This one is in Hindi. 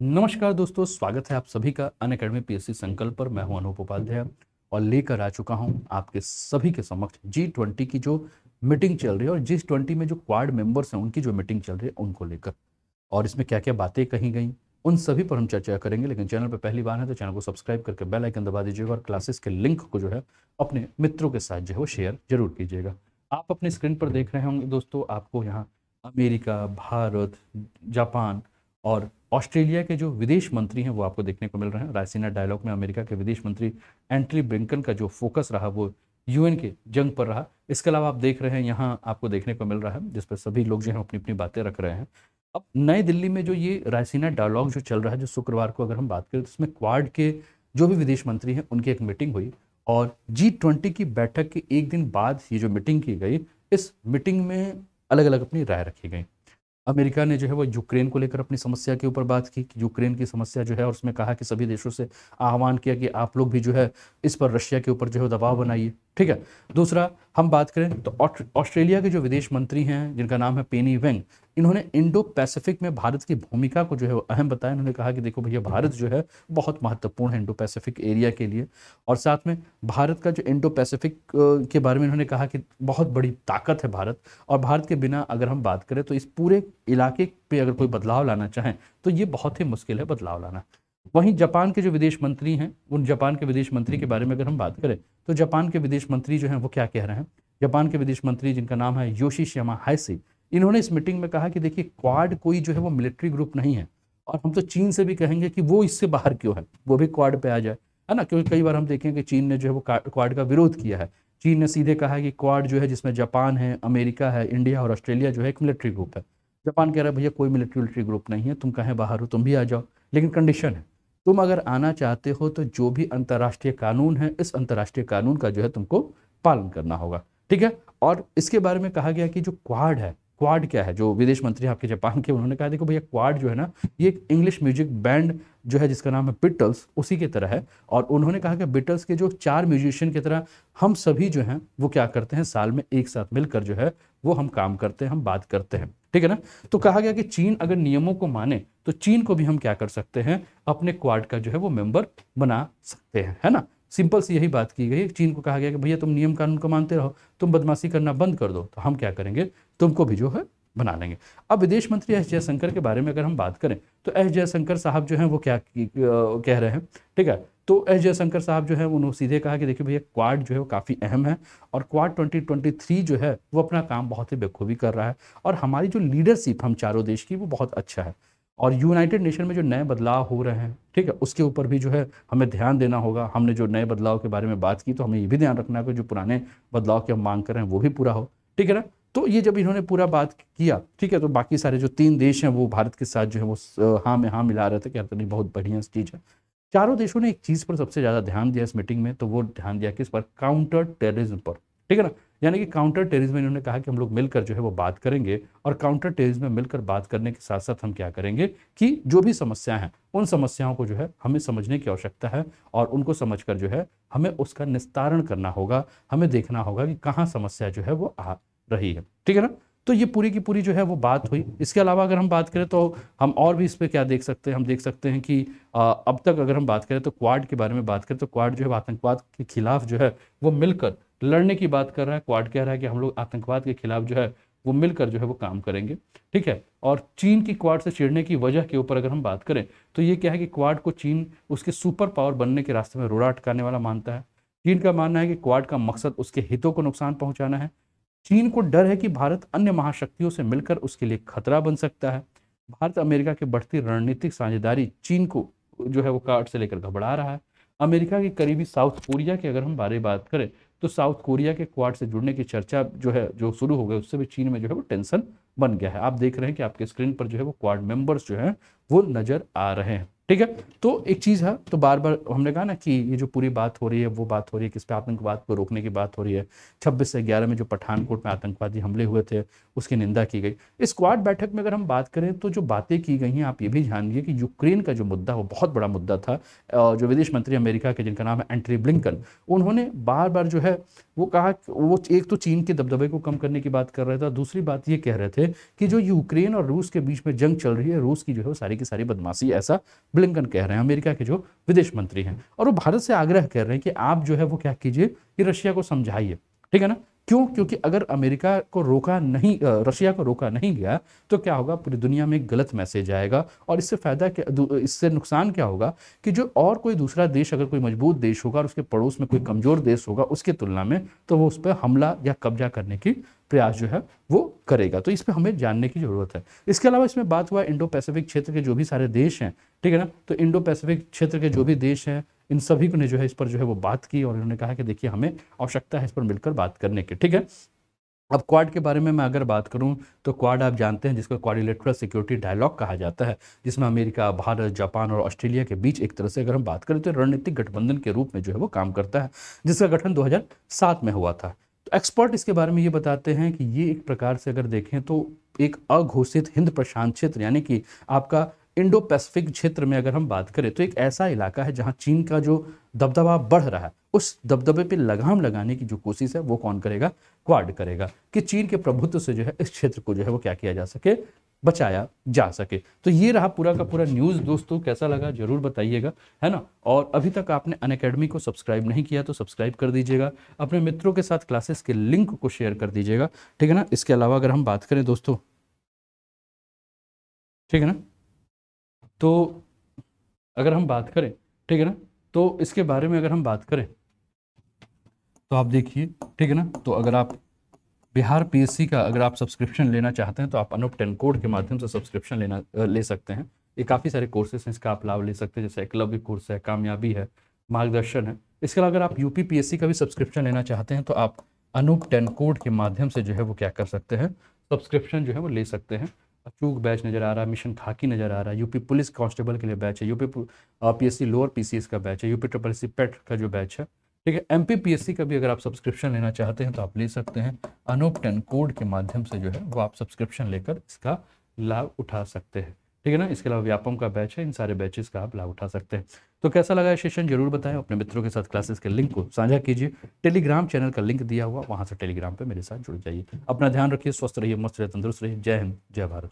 नमस्कार दोस्तों, स्वागत है आप सभी का अनअकैडमी पीएससी संकल्प पर। मैं हूं अनूप उपाध्याय और लेकर आ चुका हूं आपके सभी के समक्ष G20 की जो मीटिंग चल रही है और G20 में जो क्वाड मेंबर्स हैं उनकी जो मीटिंग चल रही है उनको लेकर, और इसमें क्या क्या बातें कही गई उन सभी पर हम चर्चा करेंगे। लेकिन चैनल पर पहली बार है तो चैनल को सब्सक्राइब करके बेल आइकन दबा दीजिएगा और क्लासेस के लिंक को जो है अपने मित्रों के साथ जो है वो शेयर जरूर कीजिएगा। आप अपने स्क्रीन पर देख रहे होंगे दोस्तों, आपको यहाँ अमेरिका, भारत, जापान और ऑस्ट्रेलिया के जो विदेश मंत्री हैं वो आपको देखने को मिल रहे हैं। रायसीना डायलॉग में अमेरिका के विदेश मंत्री एंटनी ब्लिंकन का जो फोकस रहा वो यूएन के जंग पर रहा। इसके अलावा आप देख रहे हैं यहाँ आपको देखने को मिल रहा है जिस पर सभी लोग जो है अपनी अपनी बातें रख रहे हैं। अब नई दिल्ली में जो ये रायसीना डायलॉग जो चल रहा है, जो शुक्रवार को अगर हम बात करें तो इसमें क्वाड के जो भी विदेश मंत्री हैं उनकी एक मीटिंग हुई और G20 की बैठक के एक दिन बाद ये जो मीटिंग की गई, इस मीटिंग में अलग अलग अपनी राय रखी गई। अमेरिका ने जो है वो यूक्रेन को लेकर अपनी समस्या के ऊपर बात की कि यूक्रेन की समस्या जो है, और उसमें कहा कि सभी देशों से आह्वान किया कि आप लोग भी जो है इस पर रशिया के ऊपर जो है दबाव बनाइए। ठीक है। दूसरा हम बात करें तो ऑस्ट्रेलिया के जो विदेश मंत्री हैं जिनका नाम है पेनी वेंग, इन्होंने इंडो पैसिफिक में भारत की भूमिका को जो है वो अहम बताया। इन्होंने कहा कि देखो भैया, भारत जो है बहुत महत्वपूर्ण है इंडो पैसिफिक एरिया के लिए, और साथ में भारत का जो इंडो पैसिफिक के बारे में इन्होंने कहा कि बहुत बड़ी ताकत है भारत, और भारत के बिना अगर हम बात करें तो इस पूरे इलाके पे अगर कोई बदलाव लाना चाहें तो ये बहुत ही मुश्किल है बदलाव लाना। वहीं जापान के जो विदेश मंत्री हैं, उन जापान के विदेश मंत्री के बारे में अगर हम बात करें तो जापान के विदेश मंत्री जो हैं वो क्या कह रहे हैं। जापान के विदेश मंत्री जिनका नाम है योशियामा हाइसी, इन्होंने इस मीटिंग में कहा कि देखिए, क्वाड कोई जो है वो मिलिट्री ग्रुप नहीं है, और हम तो चीन से भी कहेंगे कि वो इससे बाहर क्यों है, वो भी क्वाड पे आ जाए, है ना। क्योंकि कई बार हम देखें कि चीन ने जो है वो क्वाड का विरोध किया है। चीन ने सीधे कहा है कि क्वाड जो है जिसमें जापान है, अमेरिका है, इंडिया और ऑस्ट्रेलिया जो है एक मिलिट्री ग्रुप है। जापान कह रहा है भैया कोई मिलिट्री ग्रुप नहीं है, तुम कहें बाहर हो, तुम भी आ जाओ, लेकिन कंडीशन है, तुम अगर आना चाहते हो तो जो भी अंतर्राष्ट्रीय कानून है, इस अंतर्राष्ट्रीय कानून का जो है तुमको पालन करना होगा। ठीक है। और इसके बारे में कहा गया कि जो क्वाड है, क्वाड क्या है, जो विदेश मंत्री आपके जापान के, उन्होंने कहा देखो भैया, क्वाड जो है ना, ये एक इंग्लिश म्यूजिक बैंड जो है जिसका नाम है बीटल्स, उसी की तरह है। और उन्होंने कहा कि बीटल्स के जो 4 म्यूजिशियन की तरह हम सभी जो हैं वो क्या करते हैं, साल में एक साथ मिलकर जो है वो हम काम करते हैं, हम बात करते हैं। ठीक है ना। तो कहा गया कि चीन अगर नियमों को माने तो चीन को भी हम क्या कर सकते हैं, अपने क्वाड का जो है वो मेंबर बना सकते हैं, है ना। सिंपल सी यही बात की गई। चीन को कहा गया कि भैया तुम नियम कानून को मानते रहो, तुम बदमाशी करना बंद कर दो, तो हम क्या करेंगे, तुमको भी जो है बना लेंगे। अब विदेश मंत्री एस जयशंकर के बारे में अगर हम बात करें तो एस जयशंकर साहब जो हैं वो क्या कह रहे हैं। ठीक है। तो एस जयशंकर साहब जो है उन्होंने सीधे कहा कि देखिए भैया, क्वाड जो है वो काफ़ी अहम है, और क्वाड 2023 जो है वो अपना काम बहुत ही बेखूबी कर रहा है, और हमारी जो लीडरशिप हम चारों देश की वो बहुत अच्छा है। और यूनाइटेड नेशन में जो नए बदलाव हो रहे हैं, ठीक है, उसके ऊपर भी जो है हमें ध्यान देना होगा। हमने जो नए बदलाव के बारे में बात की तो हमें ये भी ध्यान रखना है कि जो पुराने बदलाव की हम मांग कर रहे हैं वो भी पूरा हो। ठीक है ना। तो ये जब इन्होंने पूरा बात किया, ठीक है, तो बाकी सारे जो 3 देश हैं वो भारत के साथ जो है वो हाँ में हाँ मिला रहे थे कि यार तो नहीं, बहुत बढ़िया चीज़ है। चारों देशों ने एक चीज़ पर सबसे ज़्यादा ध्यान दिया इस मीटिंग में, तो वो ध्यान दिया किस पर, काउंटर टेररिज्म पर। ठीक है ना। यानी कि काउंटर टेररिज्म में इन्होंने कहा कि हम लोग मिलकर जो है वो बात करेंगे, और काउंटर टेररिज्म में मिलकर बात करने के साथ साथ हम क्या करेंगे कि जो भी समस्याएं हैं उन समस्याओं को जो है हमें समझने की आवश्यकता है, और उनको समझकर जो है हमें उसका निस्तारण करना होगा। हमें देखना होगा कि कहाँ समस्या जो है वो आ रही है। ठीक है ना। तो ये पूरी की पूरी जो है वो बात हुई। इसके अलावा अगर हम बात करें तो हम और भी इस पर क्या देख सकते हैं, हम देख सकते हैं कि अब तक अगर हम बात करें तो क्वाड के बारे में बात करें तो क्वाड जो है आतंकवाद के खिलाफ जो है वो मिलकर लड़ने की बात कर रहा है। क्वाड कह रहा है कि हम लोग आतंकवाद के खिलाफ जो है वो मिलकर जो है वो काम करेंगे। ठीक है। और चीन की क्वाड से चिढ़ने की वजह के ऊपर अगर हम बात करें तो ये क्या है कि क्वाड को चीन उसके सुपर पावर बनने के रास्ते में रोड़ा अटकाने वाला मानता है। चीन का मानना है कि क्वाड का मकसद उसके हितों को नुकसान पहुंचाना है। चीन को डर है कि भारत अन्य महाशक्तियों से मिलकर उसके लिए खतरा बन सकता है। भारत अमेरिका की बढ़ती रणनीतिक साझेदारी चीन को जो है वो क्वाड से लेकर घबरा रहा है। अमेरिका के करीबी साउथ कोरिया की अगर हम बात करें तो साउथ कोरिया के क्वाड से जुड़ने की चर्चा जो है जो शुरू हो गई, उससे भी चीन में जो है वो टेंशन बन गया है। आप देख रहे हैं कि आपके स्क्रीन पर जो है वो क्वाड मेंबर्स जो हैं वो नजर आ रहे हैं। ठीक है। तो एक चीज़ है, तो बार बार हमने कहा ना कि ये जो पूरी बात हो रही है वो बात हो रही है किस पे, आतंकवाद को रोकने की बात हो रही है। 26 से 11 में जो पठानकोट में आतंकवादी हमले हुए थे उसकी निंदा की गई। इस क्वाड बैठक में अगर हम बात करें तो जो बातें की गई हैं, आप ये भी जानिए कि यूक्रेन का जो मुद्दा वो बहुत बड़ा मुद्दा था। जो विदेश मंत्री अमेरिका के जिनका नाम है एंटनी ब्लिंकन, उन्होंने बार बार जो है वो कहा कि वो एक तो चीन के दबदबे को कम करने की बात कर रहे थे, और दूसरी बात ये कह रहे थे कि जो यूक्रेन और रूस के बीच में जंग चल रही है, रूस की जो है वो सारी की सारी बदमाशी, ऐसा ब्लिंकन कह रहे हैं, अमेरिका के जो विदेश मंत्री हैं। और वो भारत से आग्रह कर रहे हैं कि आप जो है वो क्या कीजिए कि रशिया को समझाइए, ठीक है ना। क्यों? क्योंकि अगर अमेरिका को रोका नहीं, रशिया को रोका नहीं गया तो क्या होगा, पूरी दुनिया में एक गलत मैसेज आएगा, और इससे फायदा क्या, इससे नुकसान क्या होगा कि जो और कोई दूसरा देश, अगर कोई मजबूत देश होगा और उसके पड़ोस में कोई कमजोर देश होगा उसकी तुलना में, तो वो उस पर हमला या कब्जा करने की प्रयास जो है वो करेगा। तो इस पर हमें जानने की जरूरत है। इसके अलावा इसमें बात हुआ इंडो पैसिफिक क्षेत्र के जो भी सारे देश हैं, ठीक है ना, तो इंडो पैसिफिक क्षेत्र के जो भी देश हैं इन सभी को ने जो है इस पर जो है वो बात की, और उन्होंने कहा कि देखिए हमें आवश्यकता है इस पर मिलकर बात करने की, ठीक है। अब क्वाड के बारे में मैं अगर बात करूं तो क्वाड आप जानते हैं जिसको क्वाड्रिलेटरल सिक्योरिटी डायलॉग कहा जाता है, जिसमें अमेरिका, भारत, जापान और ऑस्ट्रेलिया के बीच एक तरह से अगर हम बात करें तो रणनीतिक गठबंधन के रूप में जो है वो काम करता है, जिसका गठन 2007 में हुआ था। तो एक्सपर्ट इसके बारे में ये बताते हैं कि ये एक प्रकार से अगर देखें तो एक अघोषित हिंद प्रशांत क्षेत्र, यानी कि आपका इंडो पैसिफिक क्षेत्र में अगर हम बात करें तो एक ऐसा इलाका है जहां चीन का जो दबदबा बढ़ रहा है, उस दबदबे पे लगाम लगाने की जो कोशिश है वो कौन करेगा? क्वाड करेगा, कि चीन के प्रभुत्व से जो है इस क्षेत्र को जो है वो क्या किया जा सके, बचाया जा सके। तो ये रहा पूरा का पूरा न्यूज़। दोस्तों कैसा लगा जरूर बताइएगा, है ना। और अभी तक आपने अनअकैडमी को सब्सक्राइब नहीं किया तो सब्सक्राइब कर दीजिएगा, अपने मित्रों के साथ क्लासेस के लिंक को शेयर कर दीजिएगा, ठीक है ना। इसके अलावा अगर हम बात करें दोस्तों, ठीक है ना, तो अगर हम बात करें, ठीक है ना, तो इसके बारे में अगर हम बात करें तो आप देखिए, ठीक है ना, तो अगर आप बिहार पीएससी का अगर आप सब्सक्रिप्शन लेना चाहते हैं तो आप अनूप 10 कोड के माध्यम से सब्सक्रिप्शन ले सकते हैं। ये काफ़ी सारे कोर्सेज हैं, इसका आप लाभ ले सकते हैं, जैसे एकलव्य कोर्स है, कामयाबी है, मार्गदर्शन है। इसके अलावा अगर आप यूपी पीएससी का भी सब्सक्रिप्शन लेना चाहते हैं तो आप अनूप 10 कोड के माध्यम से जो है वो क्या कर सकते हैं, सब्सक्रिप्शन जो है वो ले सकते हैं। अचूक बैच नज़र आ रहा है, मिशन खाकी नज़र आ रहा है, यूपी पुलिस कांस्टेबल के लिए बैच है, यूपी पीएससी लोअर पीसीएस का बैच है, यूपी ट्रिपल सी पेट का जो बैच है, ठीक है। एमपी पीएससी का भी अगर आप सब्सक्रिप्शन लेना चाहते हैं तो आप ले सकते हैं, अनूप 10 कोड के माध्यम से जो है वो आप सब्सक्रिप्शन लेकर इसका लाभ उठा सकते हैं, ठीक है ना। इसके अलावा व्यापम का बैच है, इन सारे बैचेस का आप लाभ उठा सकते हैं। तो कैसा लगा ये सेशन जरूर बताएं, अपने मित्रों के साथ क्लासेस के लिंक को साझा कीजिए, टेलीग्राम चैनल का लिंक दिया हुआ, वहां से टेलीग्राम पे मेरे साथ जुड़ जाइए। अपना ध्यान रखिए, स्वस्थ रहिए, मस्त रहिए, तंदुरुस्त रहिए। जय हिंद, जय भारत।